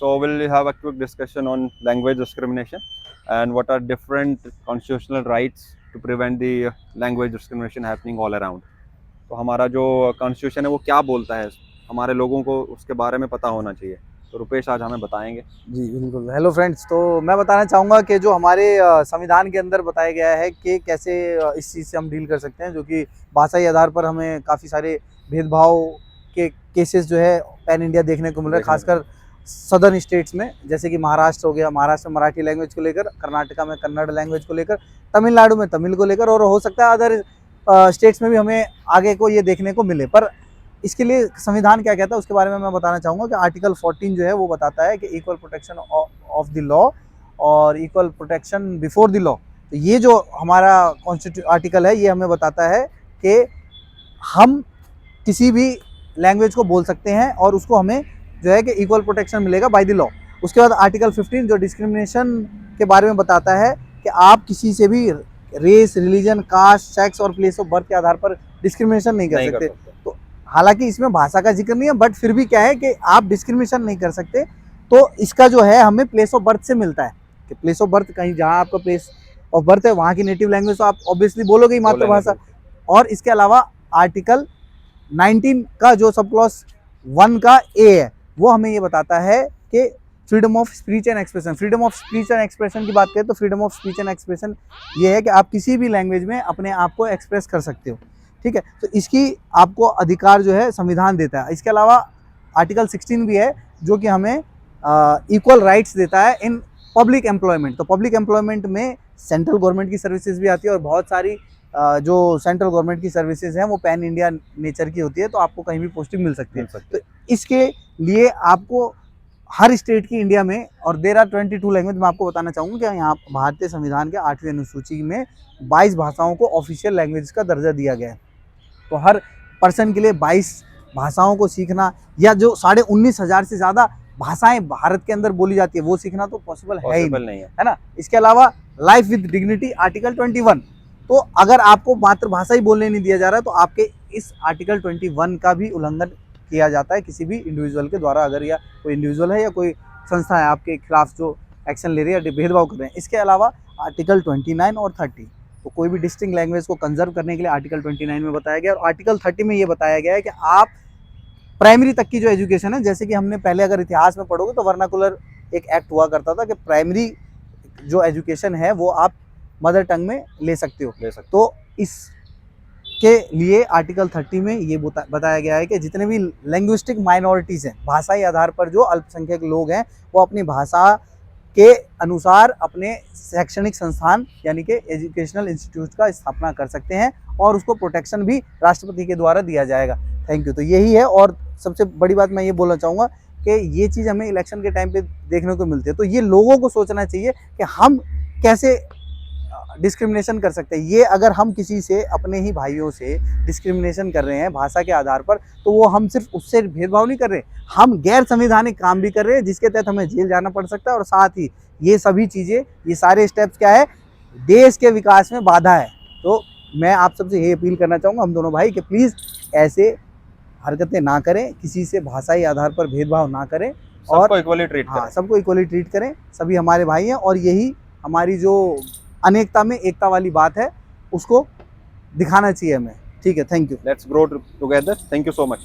So we'll have a quick discussion on language discrimination and what are different constitutional rights to prevent the language discrimination happening all around. तो हमारा जो constitution है वो क्या बोलता है, हमारे लोगों को उसके बारे में पता होना चाहिए। तो रुपेश आज हमें बताएंगे। जी बिल्कुल। हेलो फ्रेंड्स, तो मैं बताना चाहूँगा कि जो हमारे संविधान के अंदर बताया गया है कि कैसे इस चीज़ से हम डील कर सकते हैं, जो कि भाषाई आधार पर हमें काफ़ी सारे भेदभाव के केसेस जो है पैन इंडिया देखने को मिल रहे हैं, खासकर सदर्न स्टेट्स में, जैसे कि महाराष्ट्र हो गया। महाराष्ट्र में मराठी लैंग्वेज को लेकर, कर्नाटका में कन्नड़ लैंग्वेज को लेकर, तमिलनाडु में तमिल को लेकर, और हो सकता है अदर स्टेट्स में भी हमें आगे को ये देखने को मिले। पर इसके लिए संविधान क्या कहता है उसके बारे में मैं बताना चाहूँगा कि आर्टिकल 14 जो है वो बताता है कि equal protection of the law और equal protection before the law. तो ये जो हमारा कॉन्स्टिट्यूशन आर्टिकल है ये हमें बताता है कि हम किसी भी लैंग्वेज को बोल सकते हैं और उसको हमें जो है कि इक्वल प्रोटेक्शन मिलेगा बाय द लॉ। उसके बाद आर्टिकल 15 जो डिस्क्रिमिनेशन के बारे में बताता है कि आप किसी से भी रेस, रिलीजन, कास्ट, सेक्स और प्लेस ऑफ बर्थ के आधार पर डिस्क्रिमिनेशन नहीं कर सकते। तो हालांकि इसमें भाषा का जिक्र नहीं है, बट फिर भी क्या है कि आप डिस्क्रिमिनेशन नहीं कर सकते। तो इसका जो है हमें प्लेस ऑफ बर्थ से मिलता है कि प्लेस ऑफ बर्थ कहीं जहाँ आपका प्लेस ऑफ बर्थ है वहाँ की नेटिव लैंग्वेज तो आप ऑब्वियसली बोलोगे ही, मातृभाषा। और इसके अलावा आर्टिकल 19 का जो सब क्लॉज 1 का ए है वो हमें ये बताता है कि freedom of speech and expression. Freedom of speech and expression की बात करें तो freedom of speech and expression ये है कि आप किसी भी लैंग्वेज में अपने आप को एक्सप्रेस कर सकते हो, ठीक है। तो इसकी आपको अधिकार जो है संविधान देता है। इसके अलावा आर्टिकल 16 भी है जो कि हमें इक्वल राइट्स देता है इन पब्लिक एम्प्लॉयमेंट। तो पब्लिक एम्प्लॉयमेंट में सेंट्रल गवर्नमेंट की सर्विसेज भी आती है और बहुत सारी जो सेंट्रल गवर्नमेंट की सर्विसेज हैं वो पैन इंडिया नेचर की होती है, तो आपको कहीं भी पोस्टिंग मिल सकती है। तो इसके लिए आपको हर स्टेट की इंडिया में, और देयर आर 22 लैंग्वेज, मैं आपको बताना चाहूँगा कि यहाँ भारतीय संविधान के 8वीं अनुसूची में 22 भाषाओं को ऑफिशियल लैंग्वेज का दर्जा दिया गया है। तो हर पर्सन के लिए 22 भाषाओं को सीखना या जो 19,500 से ज़्यादा भाषाएं भारत के अंदर बोली जाती है वो सीखना तो पॉसिबल है ही नहीं, है ना। इसके अलावा लाइफ विद डिग्निटी आर्टिकल 21। तो अगर आपको मातृभाषा ही बोलने नहीं दिया जा रहा है तो आपके इस आर्टिकल 21 का भी उल्लंघन किया जाता है किसी भी इंडिविजुअल के द्वारा, अगर या कोई इंडिविजुअल है या कोई संस्था है आपके खिलाफ जो एक्शन ले रही है या भेदभाव कर रहे हैं। इसके अलावा आर्टिकल 29 और 30, तो कोई भी डिस्टिंक्ट लैंग्वेज को कंजर्व करने के लिए आर्टिकल 29 में बताया गया, और आर्टिकल 30 में ये बताया गया है कि आप प्राइमरी तक की जो एजुकेशन है, जैसे कि हमने पहले अगर इतिहास में पढ़ोगे तो वर्नाकुलर एक एक्ट हुआ करता था कि प्राइमरी जो एजुकेशन है वो आप मदर टंग में ले सकते हो। तो इसके लिए आर्टिकल 30 में ये बताया गया है कि जितने भी लैंग्विस्टिक माइनॉरिटीज़ हैं, भाषाई आधार पर जो अल्पसंख्यक लोग हैं, वो अपनी भाषा के अनुसार अपने शैक्षणिक संस्थान यानी कि एजुकेशनल इंस्टीट्यूट का स्थापना कर सकते हैं और उसको प्रोटेक्शन भी राष्ट्रपति के द्वारा दिया जाएगा। Thank you. तो यही है, और सबसे बड़ी बात मैं ये बोलना चाहूँगा कि ये चीज़ हमें इलेक्शन के टाइम पे देखने को मिलती है। तो ये लोगों को सोचना चाहिए कि हम कैसे डिस्क्रिमिनेशन कर सकते हैं। ये अगर हम किसी से, अपने ही भाइयों से डिस्क्रिमिनेशन कर रहे हैं भाषा के आधार पर, तो वो हम सिर्फ उससे भेदभाव नहीं कर रहे, हम गैर संवैधानिक काम भी कर रहे हैं जिसके तहत हमें जेल जाना पड़ सकता है। और साथ ही ये सभी चीज़ें, ये सारे स्टेप्स क्या है, देश के विकास में बाधा है। तो मैं आप सबसे ये अपील करना चाहूँगा, हम दोनों भाई, कि प्लीज़ ऐसे हरकतें ना करें, किसी से भाषाई आधार पर भेदभाव ना करें और सबको इक्वली ट्रीट करें। हाँ, सबको इक्वली ट्रीट करें, सभी हमारे भाई हैं। और यही हमारी जो अनेकता में एकता वाली बात है उसको दिखाना चाहिए हमें। ठीक है, thank you. Let's grow together. Thank you so much.